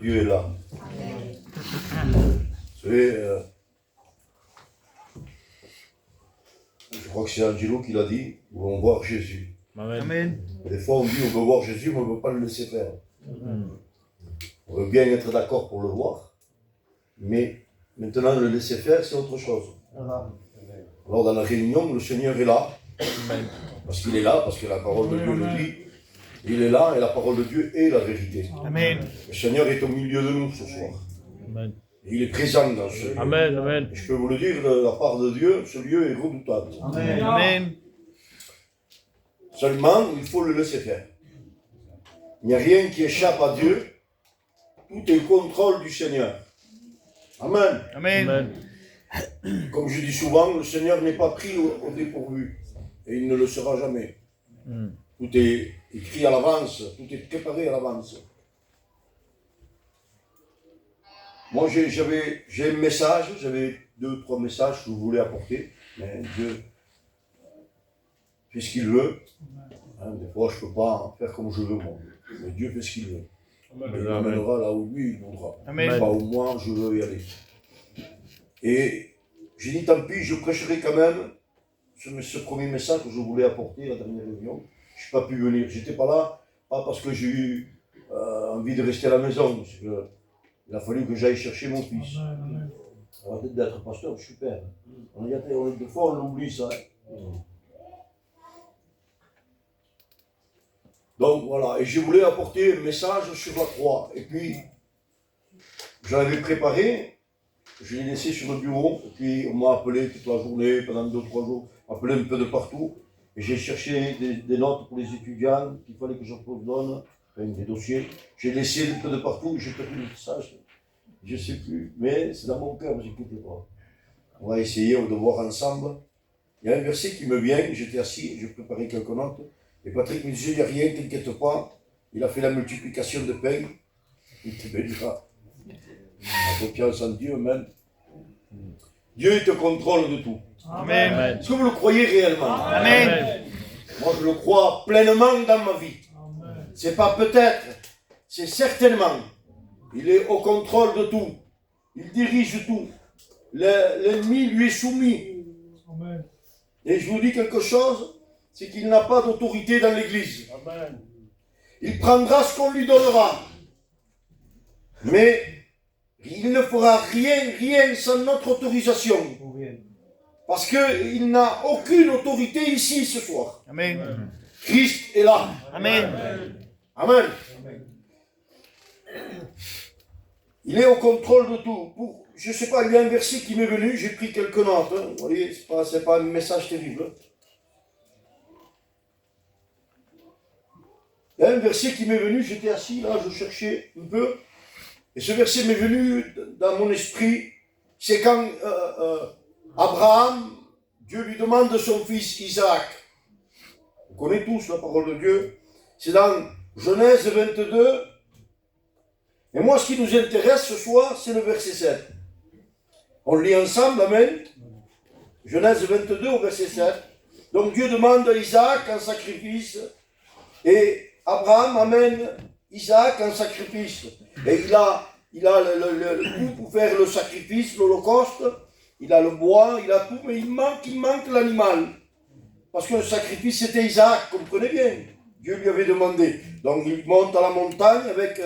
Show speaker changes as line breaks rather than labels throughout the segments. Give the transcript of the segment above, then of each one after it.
Dieu est là. Vous savez, je crois que c'est Angelo qui l'a dit, nous voulons voir Jésus.
Amen.
Des fois, on dit on veut voir Jésus, mais on ne veut pas le laisser faire. On veut bien être d'accord pour le voir, mais maintenant, le laisser faire, c'est autre chose. Alors, dans la réunion, le Seigneur est là, parce qu'il est là, parce que la parole de Dieu le dit. Il est là, et la parole de Dieu est la vérité.
Amen.
Le Seigneur est au milieu de nous ce soir.
Amen.
Et il est présent dans ce lieu.
Amen. Amen.
Et je peux vous le dire, de la part de Dieu, ce lieu est redoutable.
Amen. Amen.
Seulement, il faut le laisser faire. Il n'y a rien qui échappe à Dieu. Tout est au contrôle du Seigneur. Amen.
Amen.
Comme je dis souvent, le Seigneur n'est pas pris au dépourvu. Et il ne le sera jamais. Tout est écrit à l'avance, tout est préparé à l'avance. Moi, j'ai un message, j'avais 2-3 messages que je voulais apporter, mais Dieu fait ce qu'il veut. Des fois, je ne peux pas faire comme je veux, moi. Mais Dieu fait ce qu'il veut. Il m'amènera là où lui, il voudra. Pas où moi, je veux y aller. Et j'ai dit, tant pis, je prêcherai quand même ce premier message que je voulais apporter à la dernière réunion. Je n'ai pas pu venir. J'étais pas là, pas parce que j'ai eu envie de rester à la maison. Parce que il a fallu que j'aille chercher mon fils. Alors peut-être d'être pasteur, je suis père. Des fois, on oublie ça. Donc voilà, et je voulais apporter un message sur la croix. Et puis, je l'avais préparé, je l'ai laissé sur le bureau, et puis on m'a appelé toute la journée, pendant 2-3 jours, appelé un peu de partout. Et j'ai cherché des notes pour les étudiants qu'il fallait que je donne, des dossiers. J'ai laissé un peu de partout, j'ai perdu le message. Je ne sais plus, mais c'est dans mon cœur, ne vous inquiétez pas. On va essayer de voir ensemble. Il y a un verset qui me vient, j'étais assis, je préparais quelques notes. Et Patrick me disait, il n'y a rien, t'inquiète pas. Il a fait la multiplication de pain. Il te bénira. La confiance en Dieu, même. Dieu est au contrôle de tout.
Amen.
Est-ce que vous le croyez réellement?
Amen.
Moi, je le crois pleinement dans ma vie. C'est pas peut-être, c'est certainement. Il est au contrôle de tout. Il dirige tout. L'ennemi lui est soumis. Et je vous dis quelque chose, c'est qu'il n'a pas d'autorité dans l'Église. Il prendra ce qu'on lui donnera. Mais il ne fera rien sans notre autorisation. Parce qu'il n'a aucune autorité ici ce soir.
Amen.
Christ est là.
Amen.
Amen. Il est au contrôle de tout. Je ne sais pas, il y a un verset qui m'est venu, j'ai pris quelques notes. Vous voyez, ce n'est pas un message terrible. Il y a un verset qui m'est venu, j'étais assis là, je cherchais un peu. Et ce verset m'est venu dans mon esprit. C'est quand Abraham, Dieu lui demande de son fils Isaac. Vous connaissez tous la parole de Dieu. C'est dans Genèse 22. Et moi, ce qui nous intéresse ce soir, c'est le verset 7. On le lit ensemble, amen. Genèse 22 au verset 7. Donc Dieu demande à Isaac un sacrifice. Et Abraham amène Isaac en sacrifice. Et il a le coup pour faire le sacrifice, l'holocauste. Il a le bois, il a tout, mais il manque l'animal. Parce que le sacrifice, c'était Isaac, comprenez bien. Dieu lui avait demandé. Donc il monte à la montagne avec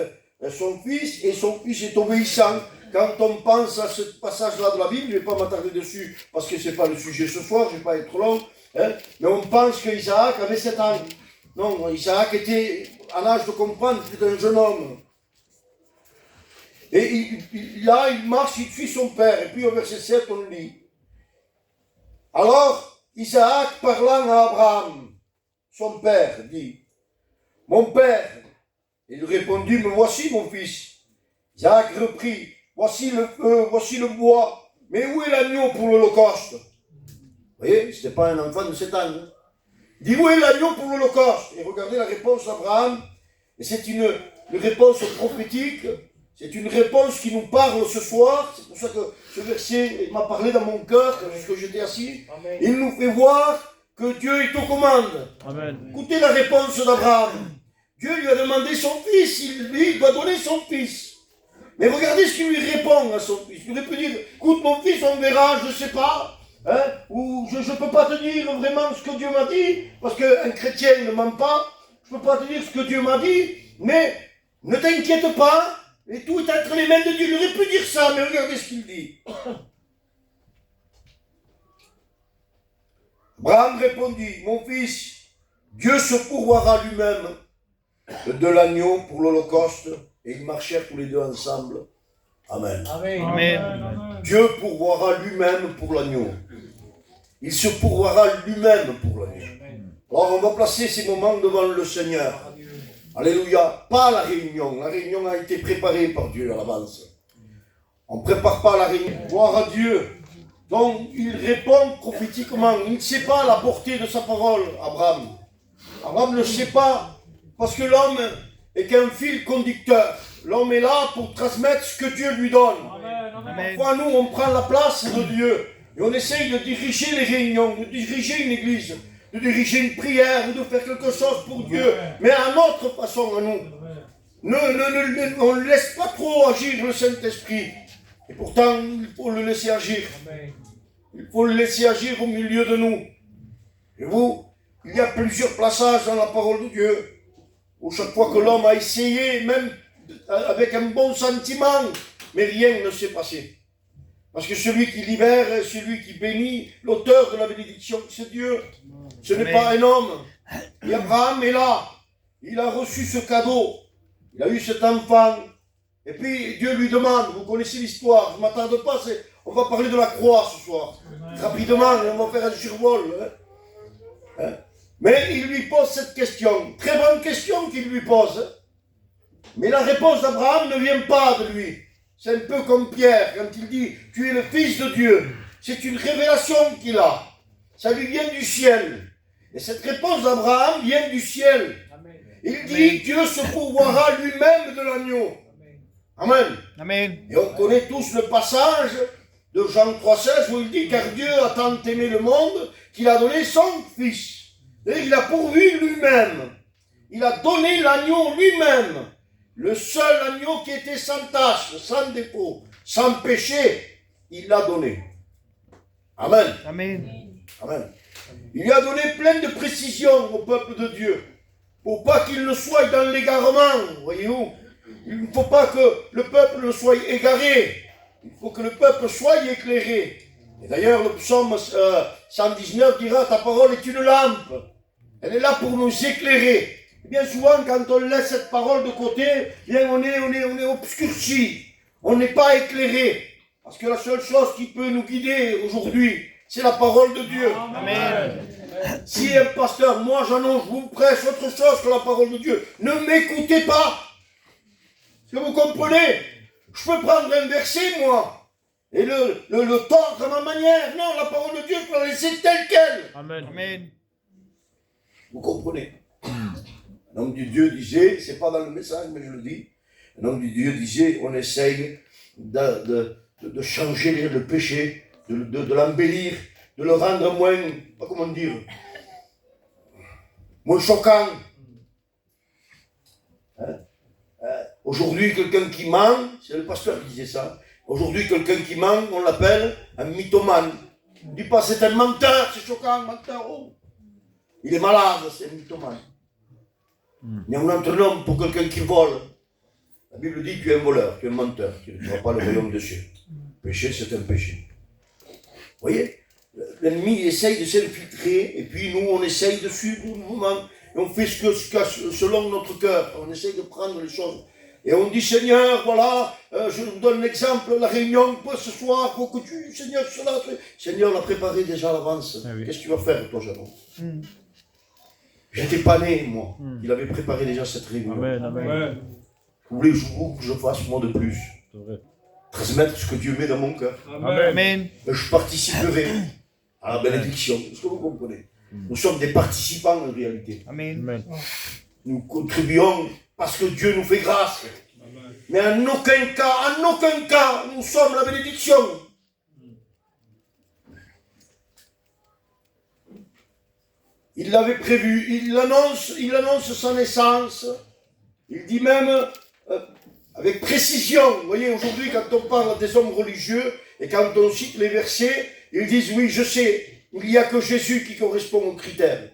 son fils, et son fils est obéissant. Quand on pense à ce passage-là de la Bible, je ne vais pas m'attarder dessus, parce que ce n'est pas le sujet ce soir, je ne vais pas être long, hein, mais on pense qu'Isaac avait 7 ans. Non, Isaac était à l'âge de comprendre, c'était un jeune homme. Et là, il marche, il suit son père. Et puis au verset 7, on lit. Alors, Isaac parlant à Abraham, son père, dit, « Mon père !» Il répondit, « Me voici, mon fils. » Isaac reprit, « Voici le feu, voici le bois, mais où est l'agneau pour l'holocauste ?» Vous voyez, ce n'était pas un enfant de 7 ans. Hein. Il dit, « Où est l'agneau pour l'holocauste ?» Et regardez la réponse d'Abraham. Et c'est une réponse prophétique. C'est une réponse qui nous parle ce soir. C'est pour ça que ce verset m'a parlé dans mon cœur, lorsque j'étais assis. Amen. Il nous fait voir que Dieu est aux commandes. Amen. Écoutez la réponse d'Abraham. Dieu lui a demandé son fils. Lui, il doit donner son fils. Mais regardez ce qu'il lui répond à son fils. Il aurait pu dire, écoute mon fils, on verra, je ne sais pas. Hein, ou je ne peux pas te dire vraiment ce que Dieu m'a dit, parce qu'un chrétien ne ment pas. Je ne peux pas te dire ce que Dieu m'a dit, mais ne t'inquiète pas, et tout est entre les mains de Dieu. Il aurait pu dire ça, mais regardez ce qu'il dit. Abraham répondit, mon fils, Dieu se pourvoira lui-même de l'agneau pour l'holocauste, et ils marchèrent tous les deux ensemble. Amen.
Amen.
Amen.
Dieu pourvoira lui-même pour l'agneau. Il se pourvoira lui-même pour l'agneau. Alors on va placer ces moments devant le Seigneur. Alléluia. Pas la réunion. La réunion a été préparée par Dieu à l'avance. On ne prépare pas la réunion. Gloire à Dieu. Donc il répond prophétiquement. Il ne sait pas la portée de sa parole, Abraham. Abraham ne sait pas. Parce que l'homme est qu'un fil conducteur. L'homme est là pour transmettre ce que Dieu lui donne.
Amen.
Parfois, nous, on prend la place de Dieu. Et on essaye de diriger les réunions, de diriger une église, de diriger une prière, ou de faire quelque chose pour Dieu. Mais à notre façon, à nous. On ne laisse pas trop agir le Saint-Esprit. Et pourtant, il faut le laisser agir. Il faut le laisser agir au milieu de nous. Et vous, il y a plusieurs plaçages dans la parole de Dieu, où chaque fois que l'homme a essayé, même avec un bon sentiment, mais rien ne s'est passé. Parce que celui qui libère, celui qui bénit, l'auteur de la bénédiction, c'est Dieu. Ce n'est pas un homme. Et Abraham est là. Il a reçu ce cadeau. Il a eu cet enfant. Et puis Dieu lui demande, vous connaissez l'histoire, je ne m'attarde pas, on va parler de la croix ce soir. Rapidement, on va faire un survol. Hein. Mais il lui pose cette question. Très bonne question qu'il lui pose. Mais la réponse d'Abraham ne vient pas de lui. C'est un peu comme Pierre, quand il dit « Tu es le Fils de Dieu ». C'est une révélation qu'il a. Ça lui vient du ciel. Et cette réponse d'Abraham vient du ciel. Il dit « Dieu se pourvoira lui-même de l'agneau ». Amen.
Amen.
Et on connaît tous le passage de Jean 3,16 où il dit « Car Dieu a tant aimé le monde qu'il a donné son Fils ». Et il a pourvu lui-même. Il a donné l'agneau lui-même. Le seul agneau qui était sans tache, sans défaut, sans péché, il l'a donné. Amen.
Amen.
Amen. Il lui a donné plein de précisions au peuple de Dieu, pour pas qu'il ne soit dans l'égarement, voyez-vous. Il ne faut pas que le peuple ne soit égaré. Il faut que le peuple soit éclairé. Et d'ailleurs, le psaume 119 dira, ta parole est une lampe. Elle est là pour nous éclairer. Et bien souvent, quand on laisse cette parole de côté, bien on est obscurci. On n'est pas éclairé. Parce que la seule chose qui peut nous guider aujourd'hui, c'est la parole de Dieu.
Amen.
Si un pasteur, moi j'annonce, vous prêche autre chose que la parole de Dieu, ne m'écoutez pas. Est-ce que vous comprenez? Je peux prendre un verset, moi, et le tordre à ma manière. Non, la parole de Dieu, il faut la laisser telle qu'elle.
Amen. Amen.
Vous comprenez? Un homme du Dieu disait, c'est pas dans le message, mais je le dis, un homme du Dieu disait, on essaye de changer le péché, de l'embellir, de le rendre moins, pas comment dire, moins choquant. Hein? Aujourd'hui, quelqu'un qui ment, c'est le pasteur qui disait ça, aujourd'hui, quelqu'un qui ment, on l'appelle un mythomane. On ne dit pas c'est un menteur, c'est choquant, menteur, oh. Il est malade, c'est un mythomane. Il y a un autre nom pour quelqu'un qui vole. La Bible dit tu es un voleur, tu es un menteur, tu ne vas pas le royaume de Dieu. Péché, c'est un péché. Vous voyez, l'ennemi essaye de s'infiltrer, et puis nous, on essaye de suivre le mouvement, et on fait selon notre cœur. On essaye de prendre les choses. Et on dit, Seigneur, voilà, je vous donne l'exemple, la réunion, ce soir, il faut que tu, Seigneur, cela. Seigneur l'a préparé déjà à l'avance.
Ah oui.
Qu'est-ce que tu vas faire, toi, Jeannot? J'étais pas né, moi. Il avait préparé déjà cette réunion.
Amen. Amen.
Vous voulez que je fasse, moi, de plus?
C'est vrai.
Transmettre ce que Dieu met dans mon cœur.
Amen.
Et je participerai à la bénédiction. Est-ce que vous comprenez? Nous sommes des participants en réalité.
Amen. Amen.
Nous contribuons parce que Dieu nous fait grâce. Mais en aucun cas, nous sommes la bénédiction. Il l'avait prévu, il annonce sa naissance. Il dit même, avec précision. Vous voyez, aujourd'hui, quand on parle des hommes religieux, et quand on cite les versets, ils disent, oui, je sais, il n'y a que Jésus qui correspond aux critères.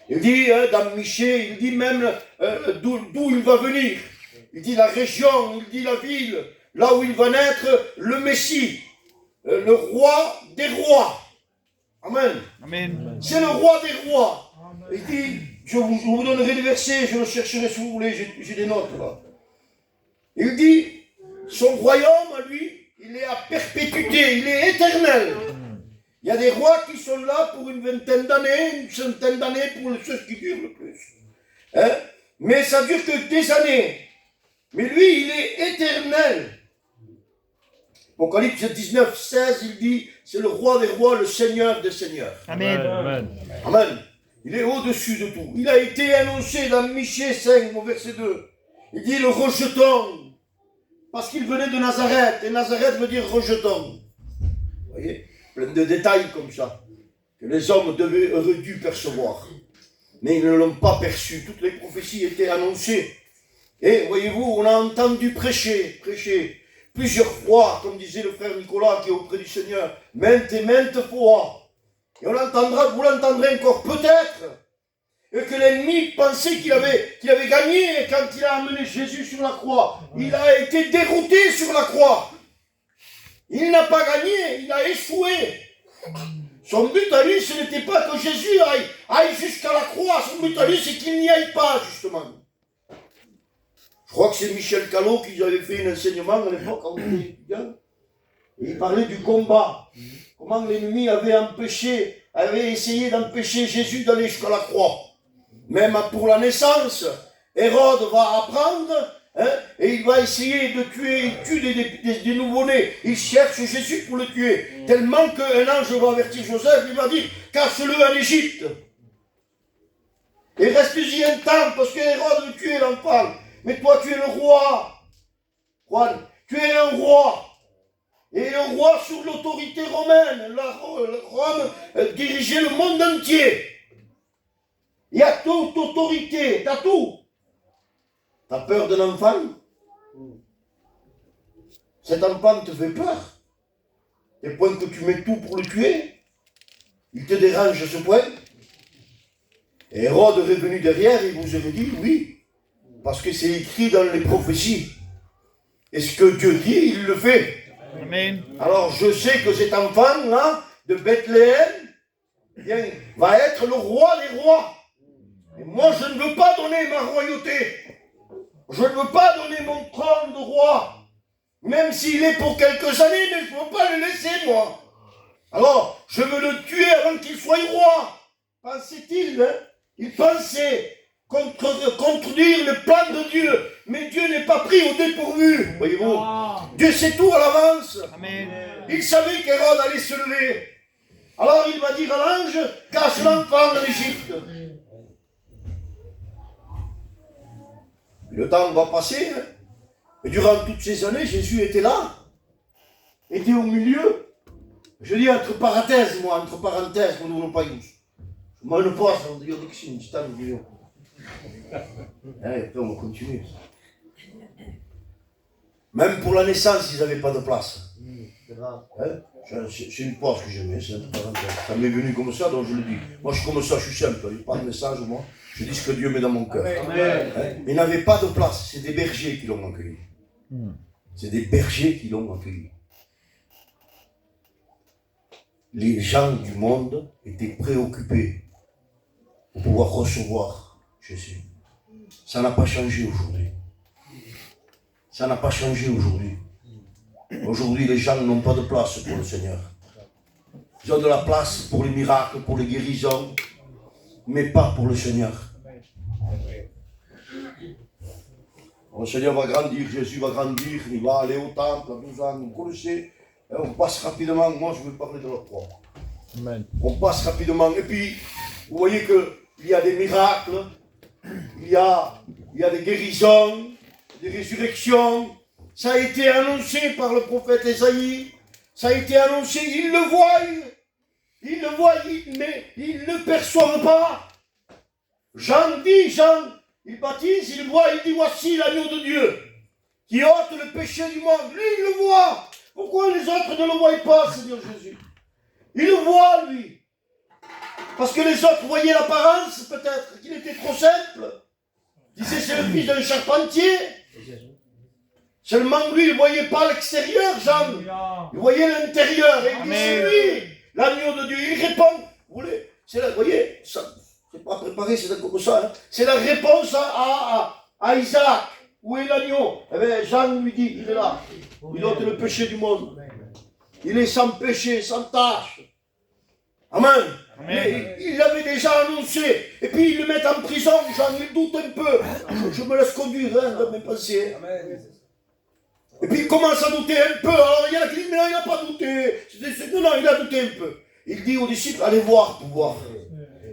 Il dit, dans Michée, il dit même d'où il va venir. Il dit la région, il dit la ville, là où il va naître le Messie, le roi des rois. Amen.
Amen.
C'est le roi des rois. Il dit, je vous donnerai des versets, je le chercherai si vous voulez, j'ai des notes là. Il dit, son royaume à lui, il est à perpétuité, il est éternel. Il y a des rois qui sont là pour une vingtaine d'années, une centaine d'années pour ceux qui durent le plus. Hein? Mais ça dure que des années. Mais lui, il est éternel. Apocalypse 19, 16, il dit, c'est le roi des rois, le seigneur des seigneurs.
Amen.
Amen.
Amen. Il est au-dessus de tout. Il a été annoncé dans Michée 5, au verset 2. Il dit le rejeton. Parce qu'il venait de Nazareth. Et Nazareth veut dire rejeton. Vous voyez? Plein de détails comme ça. Que les hommes auraient dû percevoir. Mais ils ne l'ont pas perçu. Toutes les prophéties étaient annoncées. Et voyez-vous, on a entendu prêcher. Plusieurs fois, comme disait le frère Nicolas qui est auprès du Seigneur. Maintes et maintes fois. Et on l'entendra, vous l'entendrez encore peut-être. Et que l'ennemi pensait qu'il avait gagné quand il a amené Jésus sur la croix. Il a été dérouté sur la croix. Il n'a pas gagné, il a échoué. Son but à lui, ce n'était pas que Jésus aille jusqu'à la croix. Son but à lui, c'est qu'il n'y aille pas, justement. Je crois que c'est Michel Callot qui avait fait un enseignement à l'époque, quand on était étudiant. Et il parlait du combat. Comment l'ennemi avait essayé d'empêcher Jésus d'aller jusqu'à la croix. Même pour la naissance, Hérode va apprendre, et il va essayer de tuer, il tue des nouveau-nés. Il cherche Jésus pour le tuer. Tellement qu'un ange va avertir Joseph, il va dire, cache-le en Égypte. Et reste-y un temps, parce que Hérode veut tuer l'enfant. Mais toi, tu es le roi. Juan, tu es un roi. Et le roi sous l'autorité romaine. Rome dirigeait le monde entier. Il y a toute autorité, t'as tout. T'as peur d'un enfant? Cet enfant te fait peur. Au point que tu mets tout pour le tuer. Il te dérange à ce point. Et Hérode est venu derrière et vous aurait dit oui. Parce que c'est écrit dans les prophéties. Et ce que Dieu dit, il le fait.
Amen.
Alors je sais que cet enfant-là, de Bethléem, va être le roi des rois. Et moi, je ne veux pas donner ma royauté. Je ne veux pas donner mon trône de roi. Même s'il est pour quelques années, mais je ne veux pas le laisser, moi. Alors, je veux le tuer avant qu'il soit roi. Pensait-il, hein? Il pensait contredire le plan de Dieu. Mais Dieu n'est pas pris au dépourvu, voyez-vous. Dieu sait tout à l'avance.
Amen.
Il savait qu'Hérode allait se lever. Alors il va dire à l'ange, cache l'enfant en Égypte. Le temps va passer, hein. Et durant toutes ces années, Jésus était là, était au milieu. Je dis entre parenthèses, nous n'avons pas eu. Je m'en passe, on dit que c'est une stade de Dieu. Après, on va continuer. Même pour la naissance, ils n'avaient pas de place. C'est une pause que je mets, c'est entre parenthèses. Ça m'est venu comme ça, donc je le dis. Moi, je suis comme ça, je suis simple. Je n'ai pas de message, moi. Je dis ce que Dieu met dans mon cœur. Ils n'avaient pas de place. C'est des bergers qui l'ont accueilli. C'est des bergers qui l'ont accueilli. Les gens du monde étaient préoccupés pour pouvoir recevoir Jésus. Ça n'a pas changé aujourd'hui. Ça n'a pas changé aujourd'hui. Aujourd'hui, les gens n'ont pas de place pour le Seigneur. Ils ont de la place pour les miracles, pour les guérisons, mais pas pour le Seigneur. Le Seigneur va grandir, Jésus va grandir, il va aller au temple à 12 ans, vous connaissez. On passe rapidement, moi je veux parler de la croix.
Amen.
On passe rapidement, et puis vous voyez qu'il y a des miracles, il y a des guérisons, des résurrections. Ça a été annoncé par le prophète Ésaïe, ça a été annoncé, ils le voient, mais ils ne perçoivent pas. Jean, il baptise, il voit, il dit voici l'agneau de Dieu. qui ôte le péché du monde. Lui, il le voit. Pourquoi les autres ne le voient pas, Seigneur Jésus? Il le voit, lui. Parce que les autres voyaient l'apparence, peut-être, qu'il était trop simple. Ils disaient, c'est le fils d'un charpentier. Seulement lui, il ne voyait pas l'extérieur, Jean. Il voyait l'intérieur. Et il dit, c'est lui, l'agneau de Dieu. Il répond, vous voyez, ça, c'est pas préparé, c'est comme ça. Hein. C'est la réponse à Isaac. Où est l'agneau? Eh bien, Jean lui dit, il est là. Il ôte le péché du monde. Il est sans péché, sans tâche. Amen. Mais il l'avait déjà annoncé. Et puis ils le mettent en prison, Jean, il doute un peu. Je me laisse conduire dans mes pensées. Et puis il commence à douter un peu. Alors il y en a qui disent, mais non, il n'a pas douté. Non, il a douté un peu. Il dit aux disciples, allez voir pour voir.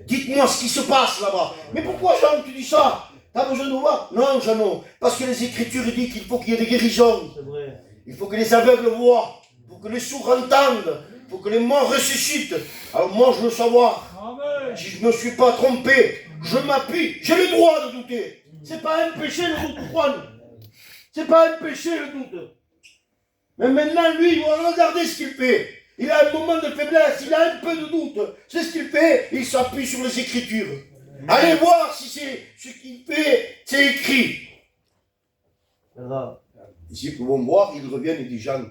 Dites-moi ce qui se passe là-bas. Mais pourquoi, Jean, tu dis ça? T'as besoin de voir? Non, Jean, non. Parce que les Écritures disent qu'il faut qu'il y ait des guérisons. Il faut que les aveugles voient. Il faut que les sourds entendent. Il faut que les morts ressuscitent. Alors moi, je veux savoir. Amen. Si je ne me suis pas trompé, je m'appuie. J'ai le droit de douter. C'est pas un péché le doute, Juan. C'est pas un péché le doute. Mais maintenant, lui, il va regarder ce qu'il fait. Il a un moment de faiblesse, il a un peu de doute. C'est ce qu'il fait, il s'appuie sur les Écritures. Allez voir si c'est ce qu'il fait, c'est écrit. Les disciples vont voir, ils reviennent et disent, Jean,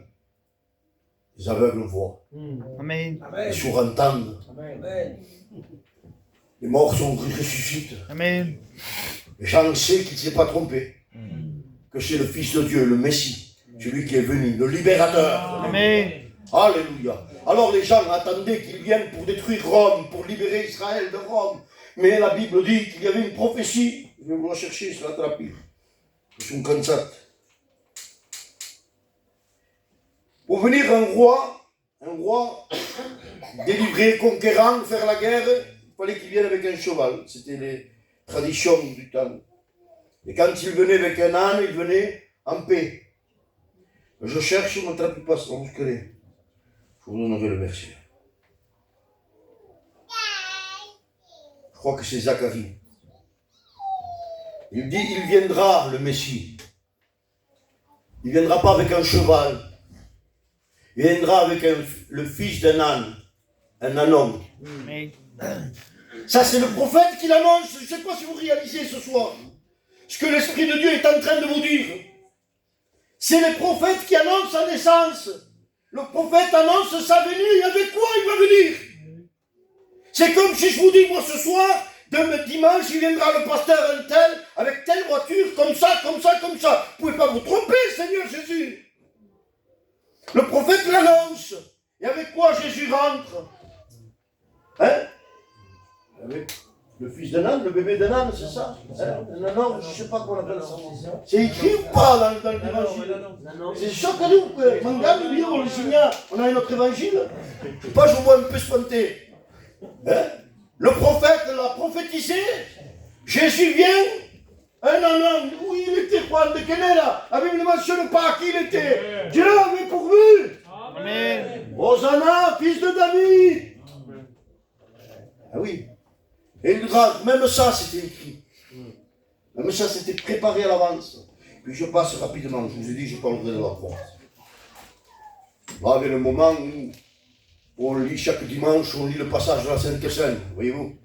les aveugles voient.
Amen.
Les sourds entendent. Amen. Les morts ressuscitent.
Amen.
Et Jean sait qu'il ne s'est pas trompé. Que c'est le Fils de Dieu, le Messie, celui qui est venu, le libérateur.
Amen.
Alléluia. Alors les gens attendaient qu'il vienne pour détruire Rome, pour libérer Israël de Rome. Mais la Bible dit qu'il y avait une prophétie. Je vais vous la chercher, c'est la thérapie. C'est un concept. Pour venir un roi délivré, conquérant, faire la guerre, il fallait qu'il vienne avec un cheval. C'était les traditions du temps. Et quand il venait avec un âne, il venait en paix. Je cherche mon trapipas, on vous connaît. Je vous donnerai le verset. Je crois que c'est Zacharie. Il dit, il viendra, le Messie. Il ne viendra pas avec un cheval. Il viendra avec le fils d'un âne. Un ânon. Ça, c'est le prophète qui l'annonce. Je ne sais pas si vous réalisez ce soir ce que l'Esprit de Dieu est en train de vous dire. C'est le prophète qui annonce sa naissance. Le prophète annonce sa venue. Et avec quoi il va venir? C'est comme si je vous dis, moi ce soir, dimanche, il viendra le pasteur un tel, avec telle voiture, comme ça, comme ça, comme ça. Vous ne pouvez pas vous tromper, Seigneur Jésus. Le prophète l'annonce. Et avec quoi Jésus rentre? Hein? Avec le fils d'un âne, le bébé d'un âne, c'est ça? Un âne, je ne sais pas comment on appelle ça. C'est écrit ou pas dans l'évangile? C'est sûr que nous, mon gars, on le signale, on a un autre évangile. Je ne sais pas, je vois un peu sponté. Hein? Le prophète l'a prophétisé. Jésus vient. Un âne, où il était, Juan de Kenera? La Bible ne mentionne pas qui il était. Dieu avait pourvu. Amen. Hosanna, fils de David. Ah oui. Et il rentre, même ça c'était écrit. Même ça c'était préparé à l'avance. Puis je passe rapidement, je vous ai dit, je parlerai de la croix. Là, avec le moment où on lit chaque dimanche, on lit le passage de la Sainte Seine, voyez-vous.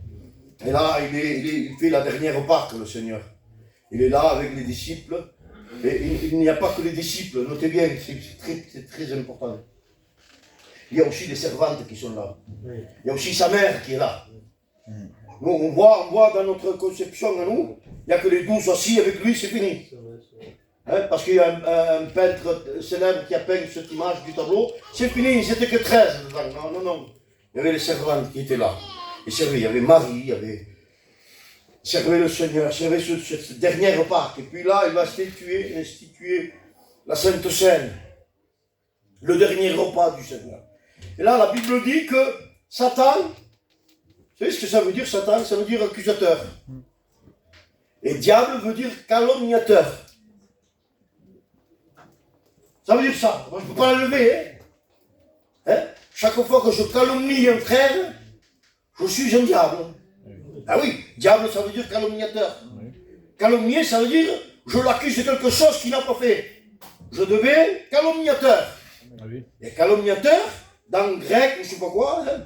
Et là, il fait la dernière Pâque, le Seigneur. Il est là avec les disciples. Et il n'y a pas que les disciples, notez bien, c'est très important. Il y a aussi les servantes qui sont là. Il y a aussi sa mère qui est là. Nous, on voit dans notre conception à nous, il n'y a que les 12 assis avec lui, c'est fini. Hein, parce qu'il y a un peintre célèbre qui a peint cette image du tableau, c'est fini, ils n'étaient que 13 dedans. Non. Il y avait les servantes qui étaient là. Ils servaient, il y avait Marie, il servait le Seigneur, il servait cette dernière Pâque. Et puis là, il va instituer la Sainte Seine, le dernier repas du Seigneur. Et là, la Bible dit que Satan, vous savez ce que ça veut dire, Satan? Ça veut dire accusateur. Et diable veut dire calomniateur. Ça veut dire ça. Moi, je ne peux pas l'enlever. Hein? Chaque fois que je calomnie un frère, je suis un diable. Ah oui, diable, ça veut dire calomniateur. Calomnier, ça veut dire je l'accuse de quelque chose qu'il n'a pas fait. je deviens calomniateur.
Ah oui.
Et calomniateur, dans le grec, je ne sais pas quoi, hein,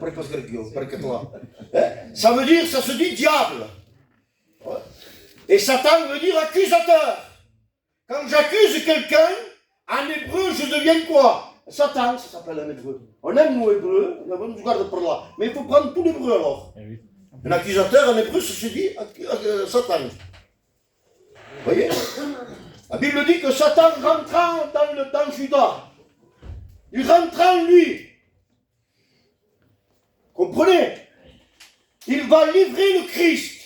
ça veut dire, ça se dit diable. Ouais. Et Satan veut dire accusateur. Quand j'accuse quelqu'un, en hébreu, je deviens quoi? Satan, ça s'appelle en hébreu. On aime nous hébreux, on nous garde par là. Mais il faut prendre tout l'hébreu alors.
Ah oui.
Un accusateur en hébreu, ça se dit Satan. Vous voyez? La Bible dit que Satan rentrant dans Judas, il rentre en lui. Comprenez? Il va livrer le Christ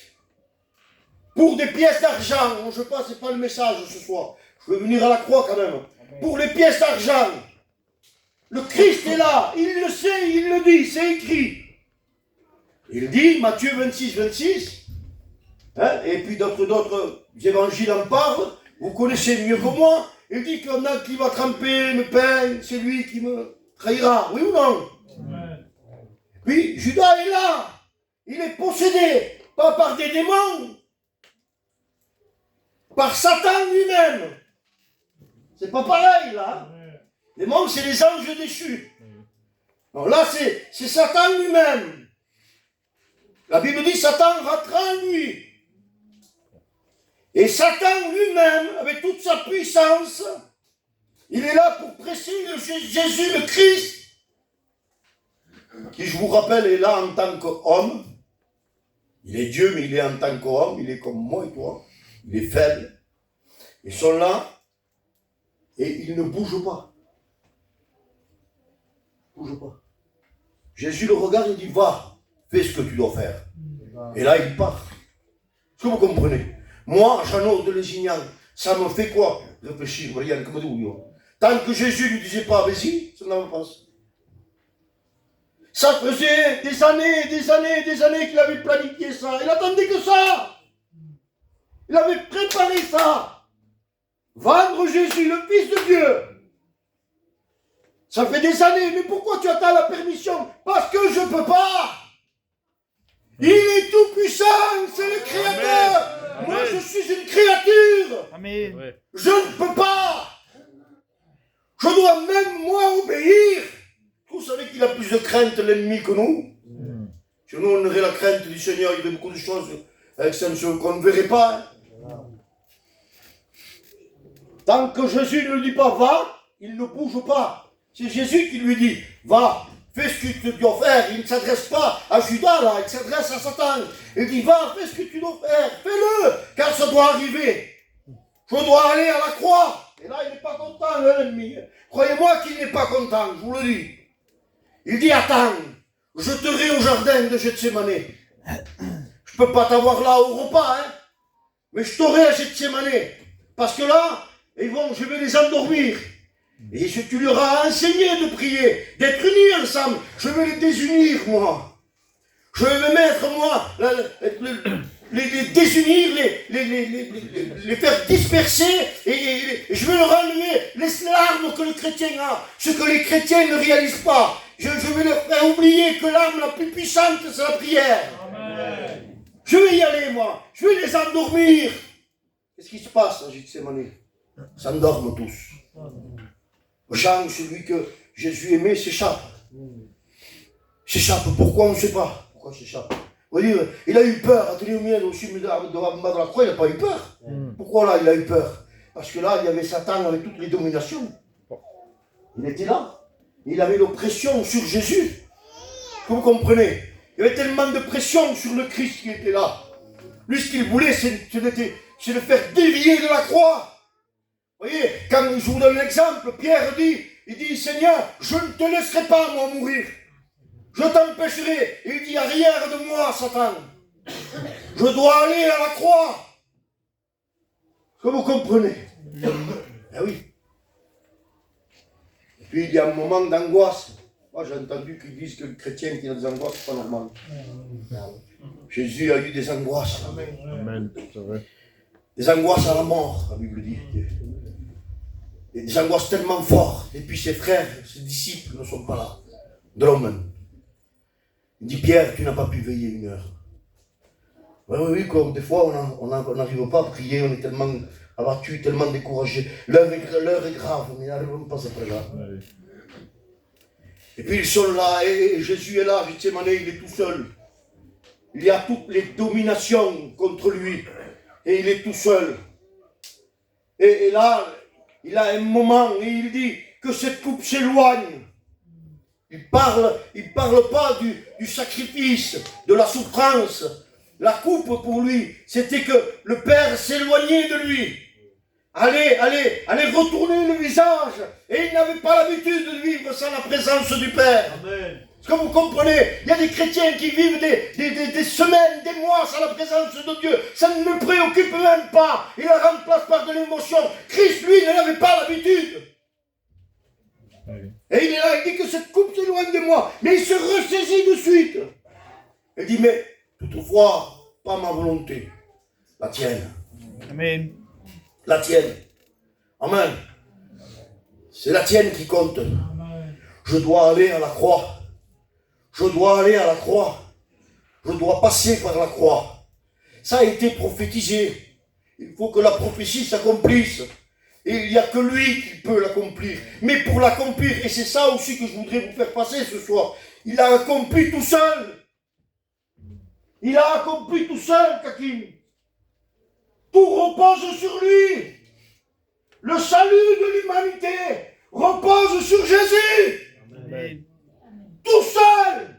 pour des pièces d'argent. Je pense que ce n'est pas le message ce soir. Je veux venir à la croix quand même. Pour les pièces d'argent. Le Christ est là. Il le sait, il le dit. C'est écrit. Il dit, Matthieu 26, 26. Hein, et puis d'autres évangiles en parlent. Vous connaissez mieux que moi. Il dit qu'il y en a qui va tremper le pain. C'est lui qui me trahira. Oui ou non? Puis Judas est là. Il est possédé. Pas par des démons. Par Satan lui-même. C'est pas pareil là. Les démons, c'est les anges déchus. Non, là, c'est Satan lui-même. La Bible dit Satan rentre en lui. Et Satan lui-même, avec toute sa puissance, il est là pour presser Jésus le Christ, qui, je vous rappelle, est là en tant qu'homme. Il est Dieu, mais il est en tant qu'homme. Il est comme moi et toi. Il est faible. Ils sont là et il ne bouge pas. Il ne bouge pas. Jésus le regarde et dit, va, fais ce que tu dois faire. Et là, il part. Est-ce que vous comprenez? Moi, Jeannot de Lézignan, ça me fait quoi? Réfléchir, regarde, comme d'où. Tant que Jésus ne lui disait pas, vas-y, ça n'en passe. Ça faisait des années qu'il avait planifié ça. Il attendait que ça. Il avait préparé ça. Vendre Jésus, le Fils de Dieu. Ça fait des années, mais pourquoi tu attends la permission? Parce que je ne peux pas. Il est tout puissant, c'est le Créateur.
Amen.
Moi, je suis une créature.
Amen.
Je ne peux pas. Je dois même, moi, obéir. Vous savez qu'il a plus de crainte l'ennemi que nous. Chez nous, on aurait la crainte du Seigneur. Il y avait beaucoup de choses avec ça qu'on ne verrait pas. Tant que Jésus ne lui dit pas va, il ne bouge pas. C'est Jésus qui lui dit va, fais ce que tu dois faire. Il ne s'adresse pas à Judas là, il s'adresse à Satan. Il dit va, fais ce que tu dois faire, fais-le, car ça doit arriver. Je dois aller à la croix. Et là, il n'est pas content, l'ennemi. Croyez-moi qu'il n'est pas content, je vous le dis. Il dit attends, je t'aurai au jardin de Gethsémane. Je ne peux pas t'avoir là au repas, hein, mais je t'aurai à Gethsémane. Parce que là, je vais les endormir. Et tu leur as enseigné de prier, d'être unis ensemble. Je vais les désunir, moi. Je vais me mettre, moi, les désunir, les faire disperser, et je vais leur enlever les larmes que le chrétien a, ce que les chrétiens ne réalisent pas. Je vais leur faire oublier que l'arme la plus puissante, c'est la prière. Amen. Je vais y aller, moi. Je vais les endormir. Qu'est-ce qui se passe à Gethsémane? S'endorment tous. Jean, celui que Jésus aimait, s'échappe. S'échappe. Pourquoi on ne sait pas. Pourquoi s'échappe? Vous dire, il a eu peur. Attendez, au milieu de la croix, il n'a pas eu peur. Pourquoi là, il a eu peur? Parce que là, il y avait Satan avec toutes les dominations. Il était là. Il avait l'oppression sur Jésus. Est-ce que vous comprenez? Il y avait tellement de pression sur le Christ qui était là. Lui, ce qu'il voulait, c'est le faire dévier de la croix. Vous voyez, quand je vous donne l'exemple, Pierre dit, il dit, Seigneur, je ne te laisserai pas, moi, mourir. Je t'empêcherai. Il dit, arrière de moi, Satan. Je dois aller à la croix. Est-ce que vous comprenez? Eh oui. Et puis, il y a un moment d'angoisse. Moi, j'ai entendu qu'ils disent que le chrétien qui a des angoisses, c'est pas normal. Jésus a eu des angoisses.
Amen. C'est vrai.
Des angoisses à la mort, la Bible dit. Des angoisses tellement fortes. Et puis ses frères, ses disciples ne sont pas là. Drummond. Il dit, Pierre, tu n'as pas pu veiller une heure. Oui, comme des fois, on n'arrive pas à prier, on est tellement abattus, tellement découragés. L'heure est grave, mais ils n'arrivent pas après là.
Oui.
Et puis ils sont là, et Jésus est là, Gethsemane, il est tout seul. Il y a toutes les dominations contre lui, et il est tout seul. Et là, il a un moment, et il dit que cette coupe s'éloigne. Il parle pas du sacrifice, de la souffrance. La coupe pour lui, c'était que le Père s'éloignait de lui. Allez retourner le visage. Et il n'avait pas l'habitude de vivre sans la présence du Père.
Amen.
Est-ce que vous comprenez? Il y a des chrétiens qui vivent des semaines, des mois sans la présence de Dieu. Ça ne le préoccupe même pas. Il la remplace par de l'émotion. Christ, lui, n'en avait pas l'habitude.
Oui.
Et il est là, il dit que cette coupe s'éloigne de moi. Mais il se ressaisit de suite. Il dit, mais toutefois, pas ma volonté, la tienne.
Amen.
La tienne. Amen. C'est la tienne qui compte. Je dois aller à la croix. Je dois aller à la croix. Je dois passer par la croix. Ça a été prophétisé. Il faut que la prophétie s'accomplisse. Et il n'y a que lui qui peut l'accomplir. Mais pour l'accomplir, et c'est ça aussi que je voudrais vous faire passer ce soir, il a accompli tout seul. Il a accompli tout seul, Kakim. Tout repose sur lui. Le salut de l'humanité repose sur Jésus.
Amen.
Tout seul.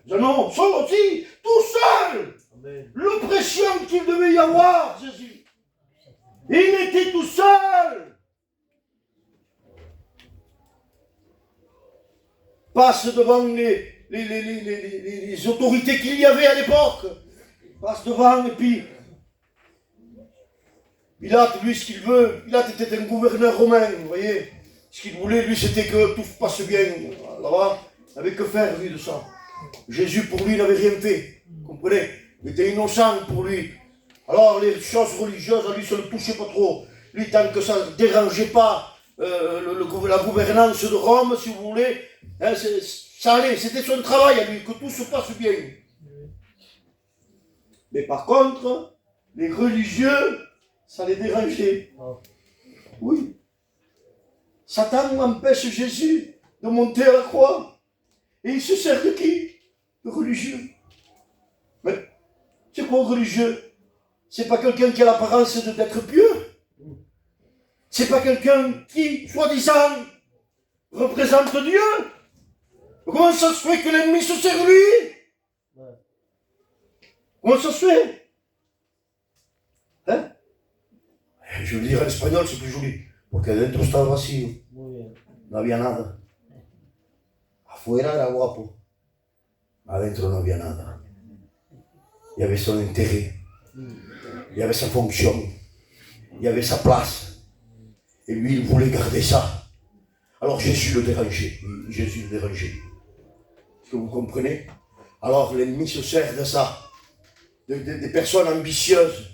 Non, seul aussi, tout seul.
Amen.
L'oppression qu'il devait y avoir, Jésus. Il était tout seul. Passe devant les autorités qu'il y avait à l'époque. Passe devant et puis Pilate, lui, ce qu'il veut, Pilate était un gouverneur romain, vous voyez. Ce qu'il voulait, lui, c'était que tout se passe bien. Là-bas, il n'avait que faire, lui, de ça. Jésus, pour lui, n'avait rien fait. Vous comprenez? Il était innocent pour lui. Alors, les choses religieuses, à lui, ça ne le touchait pas trop. Lui, tant que ça ne dérangeait pas la gouvernance de Rome, si vous voulez, hein, ça allait. C'était son travail à lui, que tout se passe bien. Mais par contre, les religieux, ça les dérangeait. Oui. Satan empêche Jésus de monter à la croix. Et il se sert de qui? Le religieux. Mais c'est quoi un religieux? C'est pas quelqu'un qui a l'apparence d'être pieux. C'est pas quelqu'un qui, soi-disant, représente Dieu. Comment ça se fait que l'ennemi se sert de lui? Comment ça se fait? Hein? Je veux dire en espagnol, c'est plus joli. Porque dentro estaba vacío. No había nada. Afuera era guapo. Adentro no había nada. Il y avait son intérêt. Il y avait sa fonction. Il y avait sa place. Et lui, il voulait garder ça. Alors Jésus le dérangeait. Jésus le dérangeait. Est-ce que vous comprenez? Alors l'ennemi se sert de ça. Des personnes ambitieuses.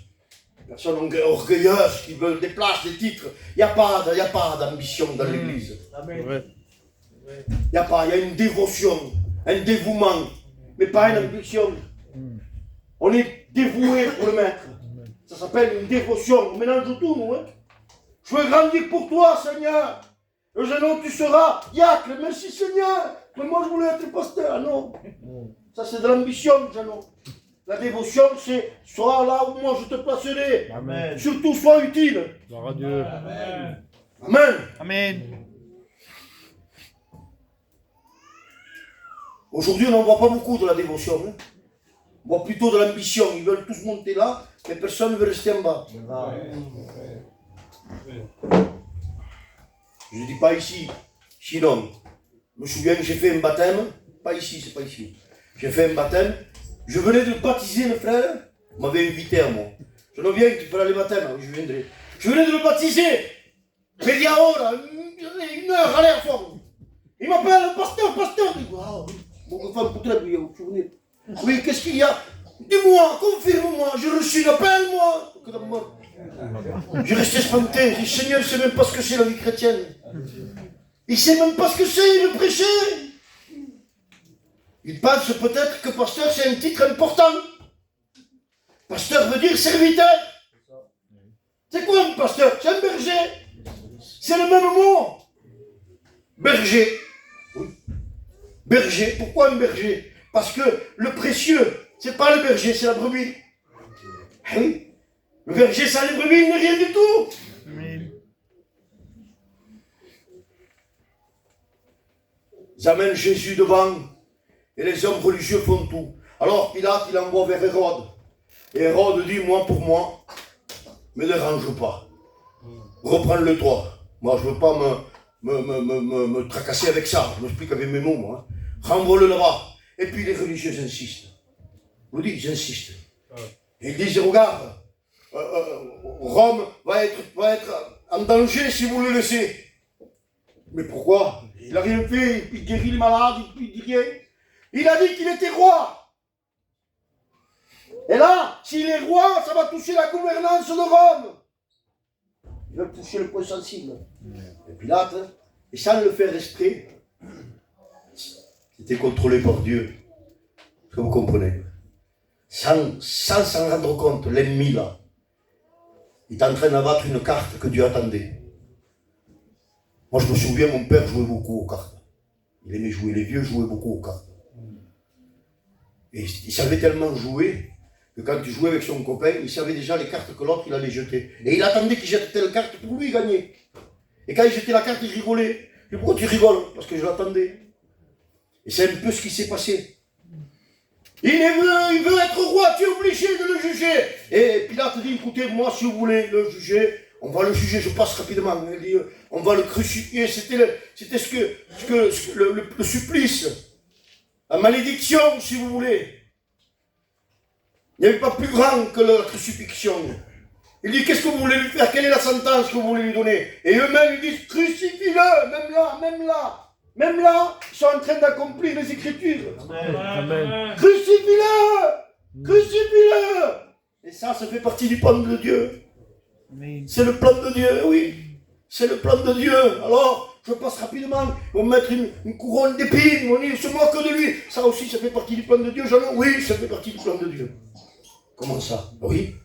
Des personnes orgueilleuses qui veulent des places, des titres. Il n'y a pas d'ambition dans l'église.
Amen.
Il n'y a pas, il y a une dévotion, un dévouement, mais pas une ambition. On est dévoué pour le maître. Ça s'appelle une dévotion. On mélange tout, nous. Hein? Je veux grandir pour toi, Seigneur. Le jeune homme, tu seras diacre. Merci, Seigneur. Mais moi, je voulais être pasteur. Ah non. Ça, c'est de l'ambition, jeune homme. La dévotion, c'est sois là où moi je te placerai.
Amen.
Surtout, sois utile.
Gloire à Dieu.
Amen.
Amen.
Amen.
Aujourd'hui, on n'en voit pas beaucoup de la dévotion. Hein. On voit plutôt de l'ambition. Ils veulent tous monter là, mais personne ne veut rester en bas. Je ne dis pas ici, sinon. Je me souviens que j'ai fait un baptême, pas ici, c'est pas ici. J'ai fait un baptême, je venais de baptiser le frère, il m'avait invité à moi. Je ne viens, tu feras les baptêmes, oui, je viendrai. Je venais de le baptiser, media hora, une heure, allez à fond. Il m'appelle, pasteur. Je dis, waouh, mon femme pour très bien, vous vous souvenez. Oui, qu'est-ce qu'il y a? Dis-moi, confirme-moi, j'ai reçu l'appel, moi. J'ai resté spontané, j'ai dit, Seigneur, il ne sait même pas ce que c'est la vie chrétienne. Il ne sait même pas ce que c'est, il veut prêcher. Il pense peut-être que pasteur, c'est un titre important. Pasteur veut dire serviteur. C'est quoi un pasteur? C'est un berger. C'est le même mot. Berger. Oui. Berger. Pourquoi un berger? Parce que le précieux, c'est pas le berger, c'est la brebis. Ah oui. Le berger sans les brebis, il n'est rien du tout.
Amen.
Ils amènent Jésus devant et les hommes religieux font tout. Alors Pilate, il envoie vers Hérode. Et Hérode dit, moi pour moi, me dérange pas. Reprends-le toi. Moi je veux pas me tracasser avec ça. Je m'explique avec mes mots, moi. Renvoie-le là-bas. Et puis les religieux insistent. Je vous dis, ils insistent. Et ils disent, regarde, Rome va être en danger si vous le laissez. Mais pourquoi? Il n'a rien fait, il guérit les malades, il dit rien. Il a dit qu'il était roi. Et là, s'il est roi, ça va toucher la gouvernance de Rome. Ils veulent toucher le point sensible. Et Pilate, et sans le faire exprès, c'était contrôlé par Dieu. Est-ce que vous comprenez? Sans s'en rendre compte, l'ennemi là, il est en train d'abattre une carte que Dieu attendait. Moi je me souviens, mon père jouait beaucoup aux cartes. Il aimait jouer, les vieux jouaient beaucoup aux cartes. Et il savait tellement jouer que quand il jouait avec son copain, il savait déjà les cartes que l'autre il allait jeter. Et il attendait qu'il jette telle carte pour lui gagner. Et quand il jetait la carte, il rigolait. Et pourquoi tu rigoles? Parce que je l'attendais. Et c'est un peu ce qui s'est passé. Il veut être roi, tu es obligé de le juger. Et Pilate dit, écoutez, moi si vous voulez le juger, on va le juger, je passe rapidement. Il dit, on va le crucifier. C'était le supplice. La malédiction, si vous voulez. Il n'y avait pas plus grand que la crucifixion. Il dit, qu'est-ce que vous voulez lui faire? Quelle est la sentence que vous voulez lui donner? Et eux-mêmes, ils disent, crucifie-le, même là, ils sont en train d'accomplir les Écritures.
Amen.
Crucifie-le! Crucifie-le! Et ça fait partie du plan de Dieu.
Amen.
C'est le plan de Dieu, oui. C'est le plan de Dieu. Alors, je passe rapidement. Ils vont mettre une couronne d'épines. Ils se moquent de lui. Ça aussi, ça fait partie du plan de Dieu. Oui, ça fait partie du plan de Dieu. Comment ça? Oui.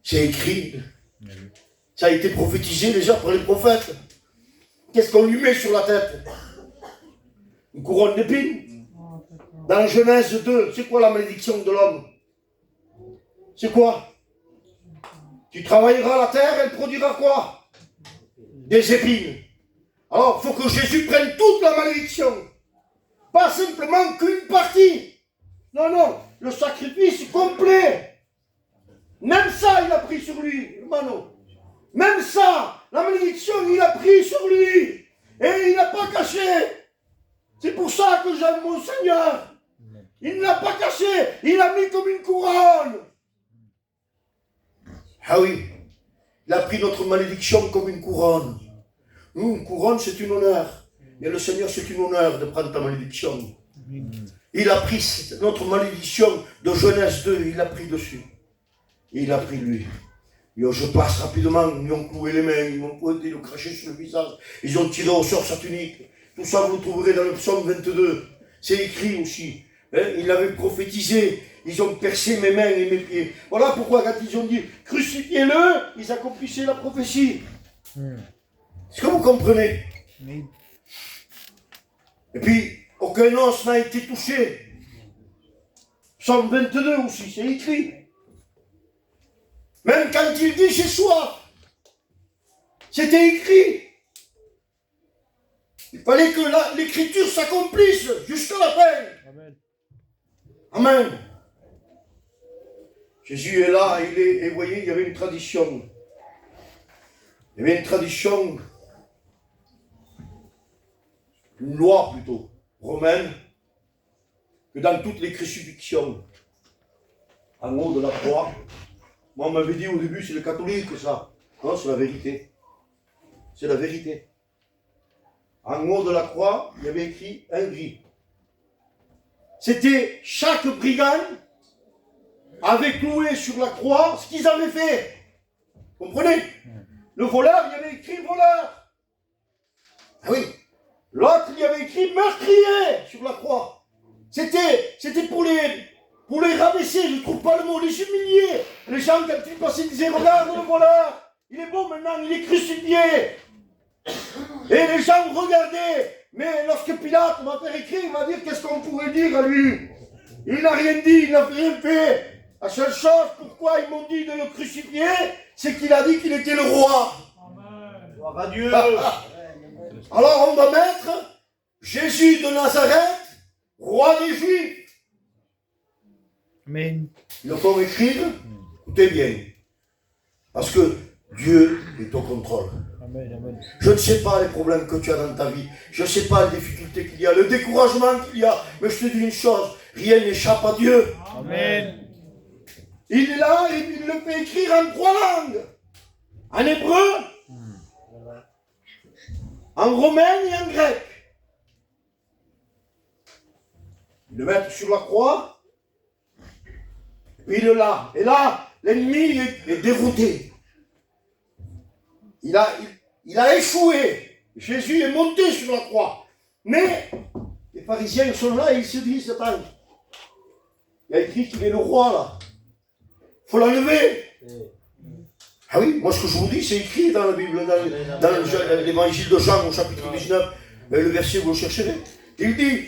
C'est écrit. Ça a été prophétisé déjà par les prophètes. Qu'est-ce qu'on lui met sur la tête? Une couronne d'épines. Dans Genèse 2, c'est quoi la malédiction de l'homme? C'est quoi? Tu travailleras la terre, elle produira quoi? Des épines. Alors, il faut que Jésus prenne toute la malédiction. Pas simplement qu'une partie. Non, le sacrifice complet. Même ça, il a pris sur lui, hermano. Même ça, la malédiction, il a pris sur lui. Et il n'a pas caché. C'est pour ça que j'aime mon Seigneur. Il ne l'a pas caché, il l'a mis comme une couronne. Ah oui, il a pris notre malédiction comme une couronne. Nous, une couronne, c'est un honneur. Mais le Seigneur, c'est un honneur de prendre ta malédiction. Il a pris notre malédiction de Genèse 2, il l'a pris dessus. Et il a pris lui. Je passe rapidement, ils lui ont cloué les mains, ils m'ont pointé, le craché sur le visage, ils ont tiré au sort sa tunique. Tout ça, vous le trouverez dans le psaume 22. C'est écrit aussi. Il l'avait prophétisé. Ils ont percé mes mains et mes pieds. Voilà pourquoi, quand ils ont dit crucifiez-le, ils accomplissaient la prophétie. Est-ce que vous comprenez?
Oui.
Et puis, aucun os n'a été touché. Psaume 22 aussi, c'est écrit. Même quand il dit j'ai soif, c'était écrit. Il fallait que l'écriture s'accomplisse jusqu'à la fin.
Amen.
Amen. Jésus est là, et vous voyez, il y avait une tradition. Il y avait une tradition, une loi plutôt, romaine, que dans toutes les crucifixions, en haut de la croix, moi on m'avait dit au début c'est le catholique ça. Non, c'est la vérité. C'est la vérité. En haut de la croix, il y avait écrit un gris. C'était chaque brigand avait cloué sur la croix ce qu'ils avaient fait. Vous comprenez? Le voleur, il y avait écrit voleur. Ah oui. L'autre, il y avait écrit meurtrier sur la croix. C'était pour les rabaisser, je ne trouve pas le mot, les humilier. Les gens, quand ils passaient, ils disaient regarde le voleur. Il est beau maintenant, il est crucifié. Et les gens regardaient. Mais lorsque Pilate va faire écrire, il va dire qu'est-ce qu'on pourrait dire à lui. Il n'a rien dit, il n'a rien fait. La seule chose, pourquoi ils m'ont dit de le crucifier, c'est qu'il a dit qu'il était le roi.
Gloire à Dieu.
Alors on va mettre Jésus de Nazareth, roi des Juifs.
Amen.
Il faut écrire, écoutez bien. Parce que Dieu est au contrôle.
Amen. Amen.
Je ne sais pas les problèmes que tu as dans ta vie. Je ne sais pas les difficultés qu'il y a, le découragement qu'il y a. Mais je te dis une chose, rien n'échappe à Dieu.
Amen.
Il est là et il le fait écrire en 3 langues. En hébreu, en romain et en grec. Ils le mettent sur la croix. Puis il est là. Et là, l'ennemi est dérouté. Il a échoué. Jésus est monté sur la croix. Mais les pharisiens sont là et ils se disent, attends, il y a écrit qu'il est le roi là. Il faut l'enlever. Ah oui, moi ce que je vous dis, c'est écrit dans la Bible, dans l'évangile de Jean au chapitre 19, le verset, vous le chercherez. Il dit,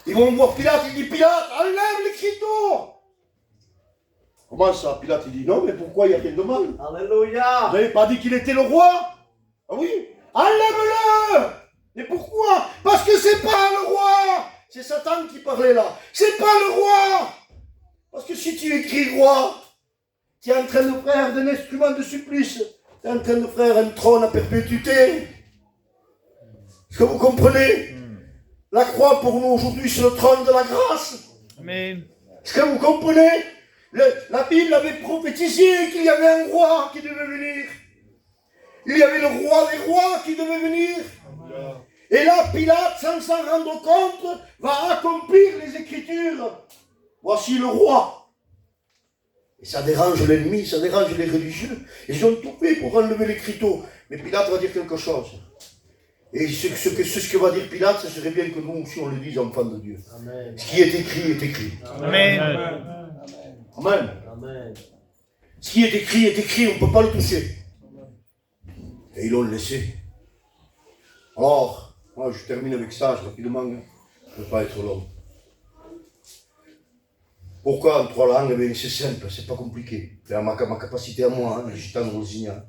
ils vont voir Pilate, il dit, Pilate, enlève l'écriture. Comment ça? Pilate, il dit, non, mais pourquoi il y a rien de mal?
Alléluia.
Vous n'avez pas dit qu'il était le roi? Ah oui? Enlève-le! Mais pourquoi? Parce que c'est pas le roi! C'est Satan qui parlait là. C'est pas le roi! Parce que si tu écris roi, tu es en train de faire un instrument de supplice. Tu es en train de faire un trône à perpétuité. Est-ce que vous comprenez? La croix pour nous aujourd'hui, c'est le trône de la grâce.
Amen.
Est-ce que vous comprenez? La Bible avait prophétisé qu'il y avait un roi qui devait venir. Il y avait le roi des rois qui devait venir. Et là, Pilate, sans s'en rendre compte, va accomplir les Écritures. Voici le roi. Et ça dérange l'ennemi, ça dérange les religieux. Ils ont tout fait pour enlever l'écriture. Mais Pilate va dire quelque chose. Et ce que va dire Pilate, ce serait bien que nous aussi on le dise, enfants de Dieu.
Amen.
Ce qui est écrit est écrit.
Amen.
Amen.
Amen.
Ce qui est écrit, on ne peut pas le toucher. Et ils l'ont laissé. Alors, moi je termine avec ça, rapidement, je ne veux pas être long. Pourquoi en 3 langues? Eh bien, c'est simple, c'est pas compliqué. C'est ma capacité à moi, les gitans rosignants.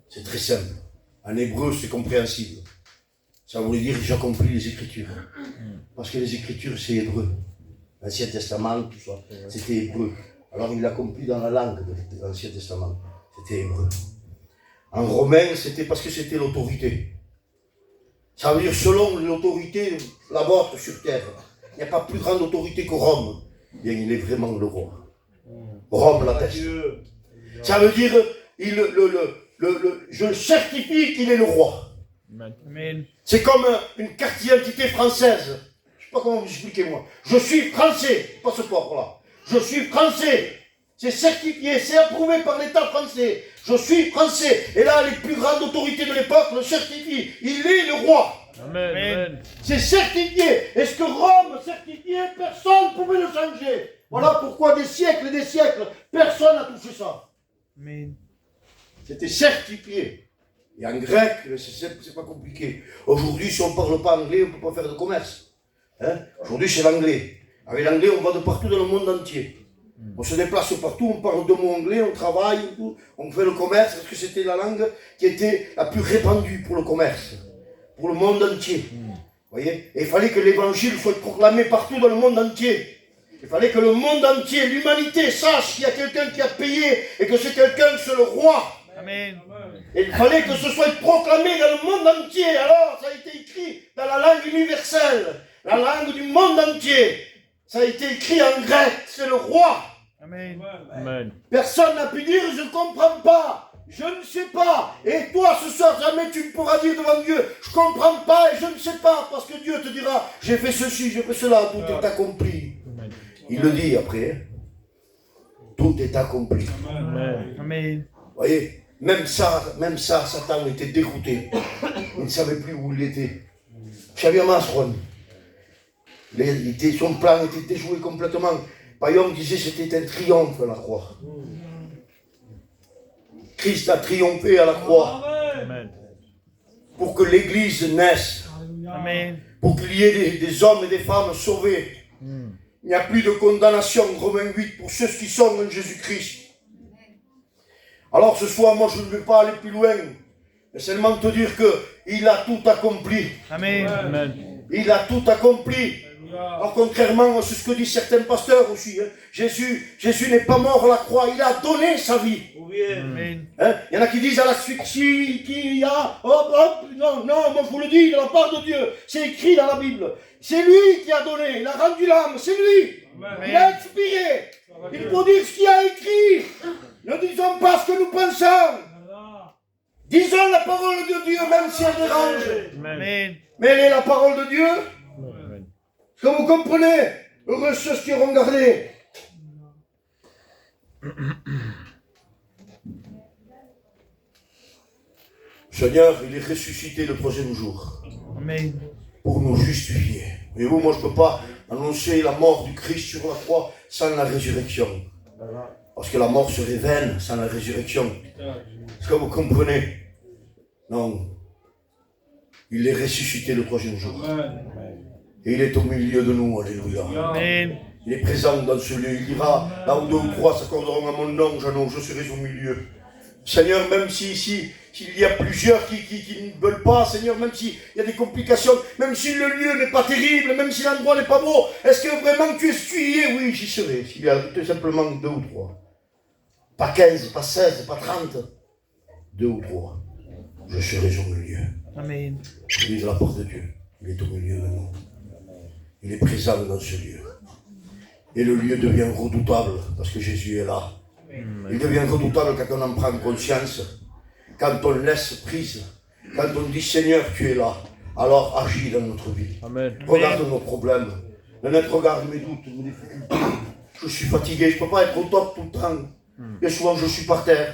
C'est très simple. En hébreu, c'est compréhensible. Ça voulait dire que j'accomplis les Écritures. Parce que les Écritures, c'est hébreu. L'Ancien Testament, tout ça, c'était hébreu. Alors il l'accomplit dans la langue de l'Ancien Testament. C'était hébreu. En romain, c'était parce que c'était l'autorité. Ça veut dire selon l'autorité, la vôtre sur terre. Il n'y a pas plus grande autorité que Rome. Bien, il est vraiment le roi. Rome l'atteste. Ça veut dire, je certifie qu'il est le roi.
Amen.
C'est comme une carte d'identité française. Je ne sais pas comment vous expliquer moi. Je suis français, pas ce port-là. Je suis français. C'est certifié, c'est approuvé par l'État français. Je suis français. Et là, les plus grandes autorités de l'époque le certifient. Il est le roi.
Amen.
C'est certifié. Et ce que Rome certifiait, personne ne pouvait le changer. Voilà pourquoi des siècles et des siècles, personne n'a touché ça.
Amen.
C'était certifié. Et en grec, c'est pas compliqué. Aujourd'hui, si on ne parle pas anglais, on ne peut pas faire de commerce. Hein? Aujourd'hui, c'est l'anglais. Avec l'anglais, on va de partout dans le monde entier. On se déplace partout, on parle de mots anglais, on travaille, on fait le commerce, parce que c'était la langue qui était la plus répandue pour le commerce, pour le monde entier. Vous voyez? Et il fallait que l'évangile soit proclamé partout dans le monde entier. Il fallait que le monde entier, l'humanité, sache qu'il y a quelqu'un qui a payé et que c'est quelqu'un, c'est le roi.
Amen.
Et il fallait que ce soit proclamé dans le monde entier. Alors, ça a été écrit dans la langue universelle, la langue du monde entier. Ça a été écrit en grec, c'est le roi.
Amen. Amen.
Personne n'a pu dire, je ne comprends pas, je ne sais pas. Et toi, ce soir, jamais tu ne pourras dire devant Dieu, je ne comprends pas et je ne sais pas. Parce que Dieu te dira, j'ai fait ceci, j'ai fait cela, tout est accompli. Il le dit après. Hein. Tout est accompli.
Amen. Amen.
Vous voyez, même ça, Satan était dégoûté. Il ne savait plus où il était. Xavier Masron, son plan était déjoué complètement. Payom disait que c'était un triomphe, la croix. Christ a triomphé à la croix
Amen.
pour que l'Église naisse,
Amen.
pour qu'il y ait des hommes et des femmes sauvés. Il n'y a plus de condamnation, Romains 8, pour ceux qui sont en Jésus-Christ. Alors ce soir, moi je ne veux pas aller plus loin, mais seulement te dire qu'il a tout accompli.
Amen. Amen.
Il a tout accompli. Alors contrairement à ce que disent certains pasteurs aussi, hein, Jésus n'est pas mort à la croix, il a donné sa vie.
Amen.
Hein, il y en a qui disent à l'asphyxie, qu'il y a, non, moi je vous le dis, de la part de Dieu, c'est écrit dans la Bible. C'est lui qui a donné, il a rendu l'âme, c'est lui. Il a expiré. Il faut dire ce qu'il a écrit. Ne disons pas ce que nous pensons. Disons la parole de Dieu, même si elle dérange.
Amen.
Mais elle est la parole de Dieu.
Amen.
Est-ce que vous comprenez? Heureux ceux qui auront gardé. Seigneur, il est ressuscité le troisième jour
Amen.
pour nous justifier. Et vous, moi, je ne peux pas annoncer la mort du Christ sur la croix sans la résurrection. Parce que la mort serait vaine sans la résurrection. Est-ce que vous comprenez? Non. Il est ressuscité le troisième jour. Et il est au milieu de nous, alléluia.
Amen.
Il est présent dans ce lieu. Il dira, là où deux ou trois s'accorderont à mon nom, je serai au milieu. Seigneur, même s'il y a plusieurs qui ne veulent pas, Seigneur, même s'il y a des complications, même si le lieu n'est pas terrible, même si l'endroit n'est pas beau, est-ce que vraiment tu es suivi? Oui, j'y serai. S'il y a tout simplement deux ou trois. Pas 15, pas 16, pas 30. Deux ou trois. Je serai au milieu.
Amen.
Je dis de la part de Dieu. Il est au milieu de nous. Il est présent dans ce lieu. Et le lieu devient redoutable parce que Jésus est là. Il devient redoutable quand on en prend conscience, quand on laisse prise, quand on dit Seigneur, tu es là. Alors agis dans notre vie.
Amen.
Regarde nos problèmes. Nanette, regarde mes doutes, mes difficultés. Je suis fatigué, je ne peux pas être au top tout le temps. Et souvent je suis par terre.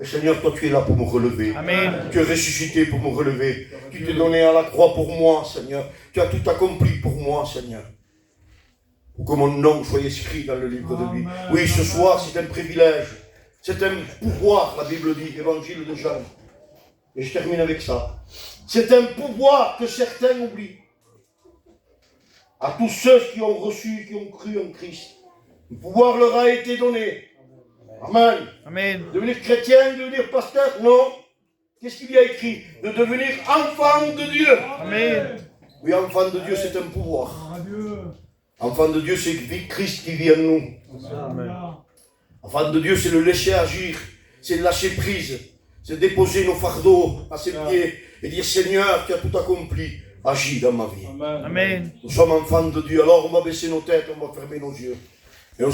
Et Seigneur, toi tu es là pour me relever.
Amen.
Tu es ressuscité pour me relever. Tu t'es donné à la croix pour moi, Seigneur. Tu as tout accompli pour moi, Seigneur. Pour que mon nom soit inscrit dans le livre de vie. Oui, ce soir, c'est un privilège. C'est un pouvoir, la Bible dit, évangile de Jean. Et je termine avec ça. C'est un pouvoir que certains oublient. À tous ceux qui ont reçu, qui ont cru en Christ. Le pouvoir leur a été donné. Amen.
Amen.
Devenir chrétien, devenir pasteur, non. Qu'est-ce qu'il y a écrit? De devenir enfant de Dieu.
Amen.
Oui, enfant de Dieu, c'est un pouvoir. Enfant de Dieu, c'est Christ qui vit en nous.
Amen.
Enfant de Dieu, c'est le laisser agir. C'est lâcher prise. C'est déposer nos fardeaux à ses pieds et dire Seigneur, tu as tout accompli. Agis dans ma vie.
Amen.
Nous sommes enfants de Dieu. Alors on va baisser nos têtes, on va fermer nos yeux.